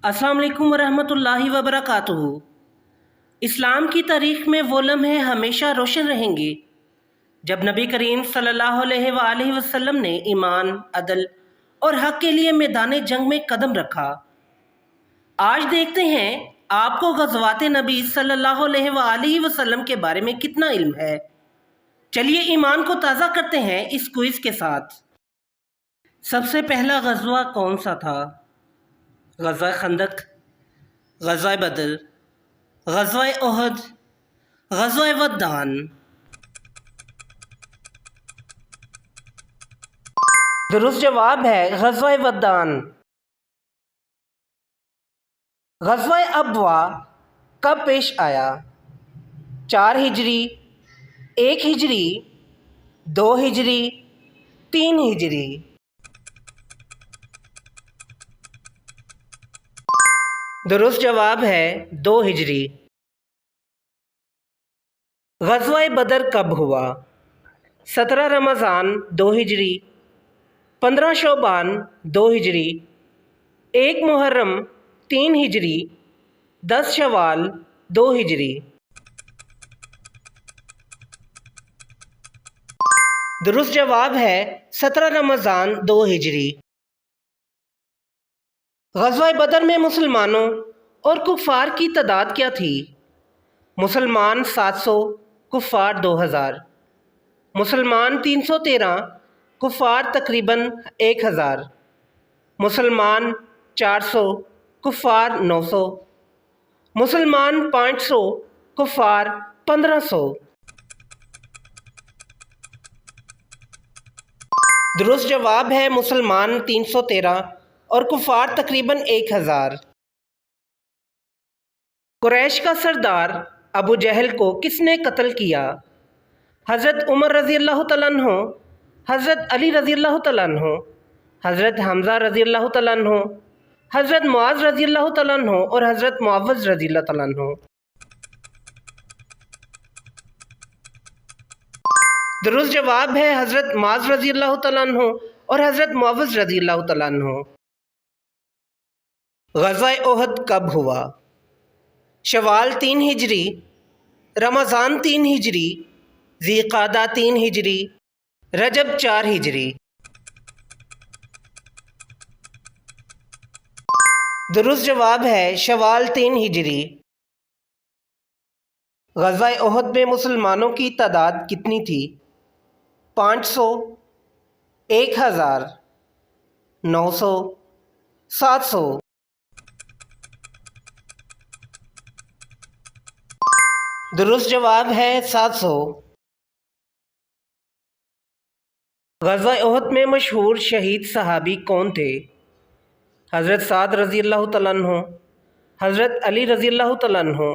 अस्सलाम वालेकुम वरहमतुल्लाहि वबरकातुहू। इस्लाम की तारीख़ में वो लम्हे हमेशा रोशन रहेंगे जब नबी करीम सल्लल्लाहु अलैहि वसल्लम ने ईमान, अदल और हक़ के लिए मैदान जंग में कदम रखा। आज देखते हैं आपको ग़ज़वात नबी सल्लल्लाहु अलैहि वसल्लम के बारे में कितना इल्म है। चलिए ईमान को ताज़ा करते हैं इस क्विज़ के साथ। सबसे पहला ग़ज़वा कौन सा था? ग़ज़वा खंदक, ग़ज़वा बदर, ग़ज़वा ओहद, ग़ज़वा वद्दान। दुरुस्त जवाब है ग़ज़वा वद्दान। ग़ज़वा अबवा कब पेश आया? 4 हिजरी, 1 हिजरी, 2 हिजरी, 3 हिजरी। दुरुस्त जवाब है 2 हिजरी। ग़ज़वा बदर कब हुआ? 17 रमज़ान 2 हिजरी, 15 शोबान 2 हिजरी, 1 मुहर्रम 3 हिजरी, 10 शवाल 2 हिजरी। दुरुस्त जवाब है 17 रमज़ान 2 हिजरी। ग़ज़वा बदर में मुसलमानों और कुफ़ार की तादाद क्या थी? मुसलमान 700, कुफ़ार 2000। मुसलमान 313, कुफ़ार तकरीबन 1000। मुसलमान 400, कुफ़ार 900। मुसलमान 500, कुफ़ार 1500। दुरुस्त जवाब है मुसलमान 313 और कुफ़ार तकरीबन 1000। कुरैश का सरदार अबू जहल को किसने कत्ल किया? हज़रत उमर रज़ी अल्लाह तआला अन्हु, हज़रत अली रज़ी अल्लाह तआला अन्हु, हज़रत हमज़ा रज़ी अल्लाह तआला अन्हु, हज़रत मुआज़ रज़ी अल्लाह तआला अन्हु और हज़रत मुअव्वज़ रज़ी अल्लाह तआला अन्हु। दुरुस्त जवाब है हज़रत मुआज़ रज़ी अल्लाह तआला अन्हु और हज़रत मुअव्वज़ रज़ी अल्लाह तआला अन्हु। ग़ज़वा ओहद कब हुआ? शवाल 3 हिजरी, रमज़ान 3 हिजरी, ज़ीक़ादा 3 हिजरी, रजब 4 हिजरी। दुरुस्त जवाब है शवाल 3 हिजरी। ग़ज़वा ओहद में मुसलमानों की तादाद कितनी थी? 500, 1000, 900, 700। दुरुस्त जवाब है 700। ग़ज़वा ओहद में मशहूर शहीद सहाबी कौन थे? हज़रत साद रज़ी अल्लाह तआला अन्हु, हज़रत अली रज़ी अल्लाह तआला अन्हु,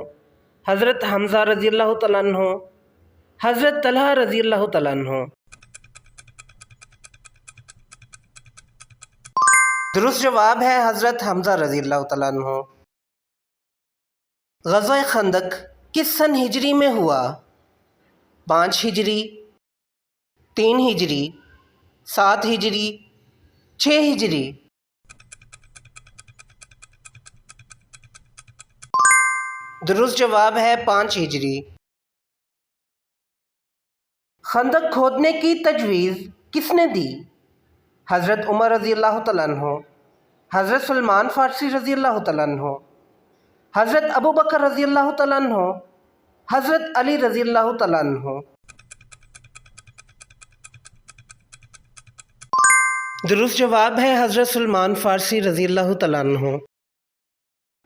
हज़रत हमज़ा रज़ी अल्लाह तआला अन्हु, हज़रत तलहा रज़ी अल्लाह तआला अन्हु। दुरुस्त जवाब है हज़रत हमज़ा रज़ी अल्लाह तआला अन्हु। ग़ज़वा खंदक किस सन हिजरी में हुआ? 5 हिजरी, 3 हिजरी, 7 हिजरी, 6 हिजरी। दुरुस्त जवाब है 5 हिजरी। खंदक खोदने की तजवीज़ किसने दी? हज़रत उमर रज़ी अल्लाह तआला अन्हु, हज़रत सलमान फ़ारसी रज़ी अल्लाह तआला अन्हु, हज़रत अबू बकर रज़ी अल्लाह तआला अन्हु, हज़रत अली रज़ी अल्लाह तआला अन्हु। दुरुस्त जवाब है हज़रत सलमान फ़ारसी रज़ी अल्लाह तआला अन्हु।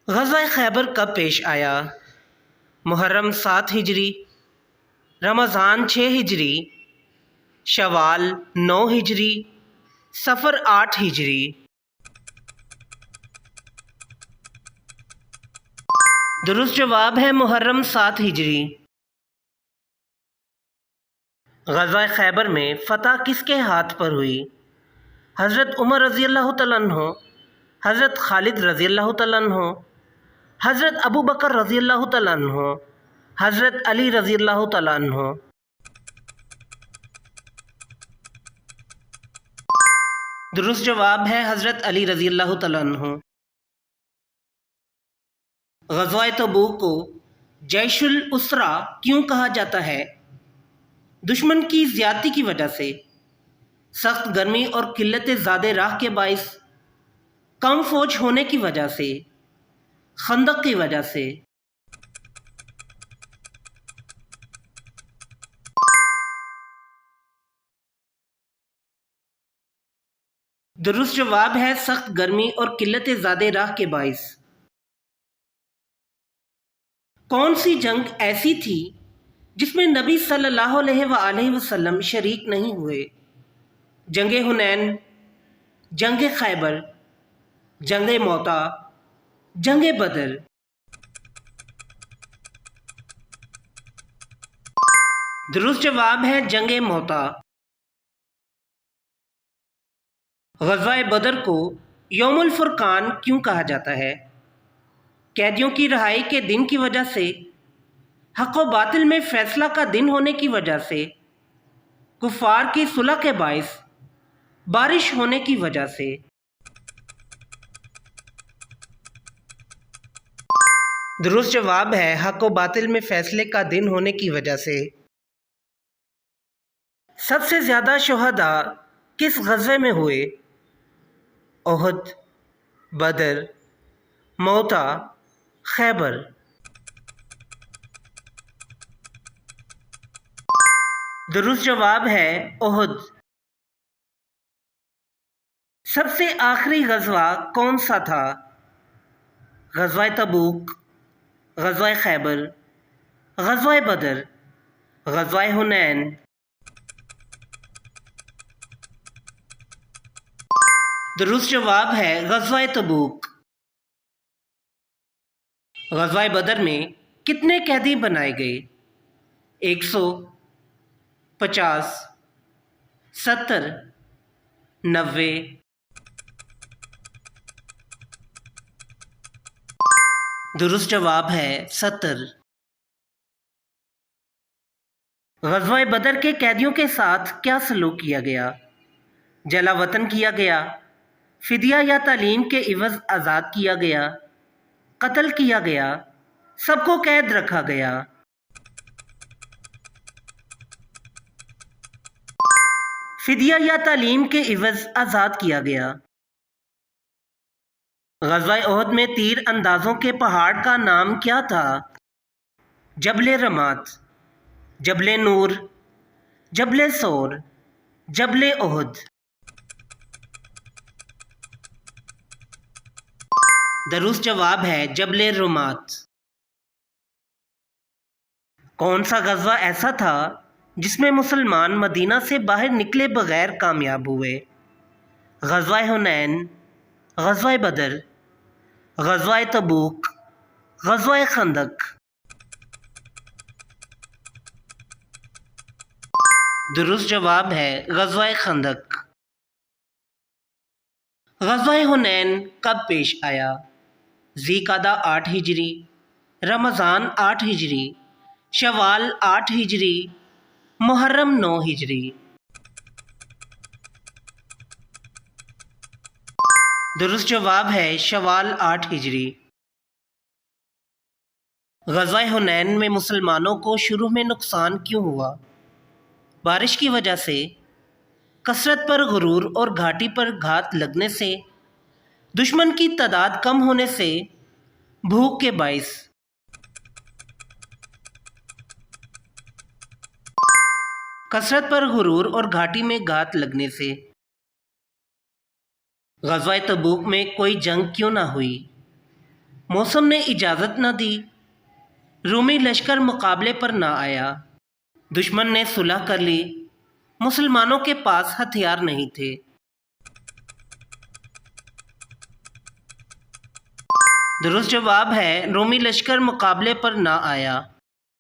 ग़ज़वा खैबर कब पेश आया? मुहर्रम 7 हिजरी, रमज़ान 6 हिजरी, शवाल 9 हिजरी, सफ़र 8 हिजरी। दुरुस्त जवाब है मुहर्रम 7 हिजरी। ग़ज़वा खैबर में फ़तह किसके हाथ पर हुई? हज़रत उमर रज़ी अल्लाह तआला अन्हु, हज़रत खालिद रज़ी अल्लाह तआला अन्हु, हज़रत अबू बकर रज़ी अल्लाह तआला अन्हु, हज़रत अली रज़ी अल्लाह तआला अन्हु। दुरुस्त जवाब है हज़रत अली रज़ी अल्लाह तआला अन्हु। غزوہ تبوک کو جیش الاسرا کیوں کہا جاتا ہے؟ دشمن کی زیادتی کی وجہ سے، سخت گرمی اور قلت زاد راہ کے باعث، کم فوج ہونے کی وجہ سے، خندق کی وجہ سے۔ درست جواب ہے سخت گرمی اور قلت زاد راہ کے باعث۔ کون سی جنگ ایسی تھی جس میں نبی صلی اللہ علیہ وآلہ وسلم شریک نہیں ہوئے؟ جنگ حنین، جنگ خیبر، جنگ موتا، جنگ بدر۔ درست جواب ہے جنگ موتا۔ غزوہ بدر کو یوم الفرقان کیوں کہا جاتا ہے؟ قیدیوں کی رہائی کے دن کی وجہ سے، حق و باطل میں فیصلہ کا دن ہونے کی وجہ سے، کفار کی صلح کے باعث، بارش ہونے کی وجہ سے۔ درست جواب ہے حق و باطل میں فیصلے کا دن ہونے کی وجہ سے۔ سب سے زیادہ شہداء کس غزوے میں ہوئے؟ احد، بدر، موتا، خیبر۔ درست جواب ہے احد۔ سب سے آخری غزوہ کون سا تھا؟ غزوہ تبوک، غزوہ خیبر، غزوہ بدر، غزوہ حنین۔ درست جواب ہے غزوہ تبوک۔ غزوہ بدر میں کتنے قیدی بنائے گئے؟ 150، 70، 90۔ درست جواب ہے 70۔ غزوہ بدر کے قیدیوں کے ساتھ کیا سلوک کیا گیا؟ جلا وطن کیا گیا، فدیہ یا تعلیم کے عوض آزاد کیا گیا، قتل کیا گیا، سب کو قید رکھا گیا۔ فدیہ یا تعلیم کے عوض آزاد کیا گیا۔ غزوہ احد میں تیر اندازوں کے پہاڑ کا نام کیا تھا؟ جبل رمات، جبل نور، جبل سور، جبل احد۔ درست جواب ہے جبل رمات۔ کون سا غزوہ ایسا تھا جس میں مسلمان مدینہ سے باہر نکلے بغیر کامیاب ہوئے؟ غزوہ حنین، غزوہ بدر، غزوہ تبوک، غزوہ خندق۔ درست جواب ہے غزوہ خندق۔ غزوہ حنین کب پیش آیا؟ ذی قعدہ 8 ہجری، رمضان 8 ہجری، شوال 8 ہجری، محرم 9 ہجری۔ درست جواب ہے شوال 8 ہجری۔ غزوہ حنین میں مسلمانوں کو شروع میں نقصان کیوں ہوا؟ بارش کی وجہ سے، کثرت پر غرور اور گھاٹی پر گھات لگنے سے، دشمن کی تعداد کم ہونے سے، بھوک کے باعث۔ کثرت پر غرور اور گھاٹی میں گھات لگنے سے۔ غزوہ تبوک میں کوئی جنگ کیوں نہ ہوئی؟ موسم نے اجازت نہ دی، رومی لشکر مقابلے پر نہ آیا، دشمن نے صلح کر لی، مسلمانوں کے پاس ہتھیار نہیں تھے۔ درست جواب ہے رومی لشکر مقابلے پر نہ آیا۔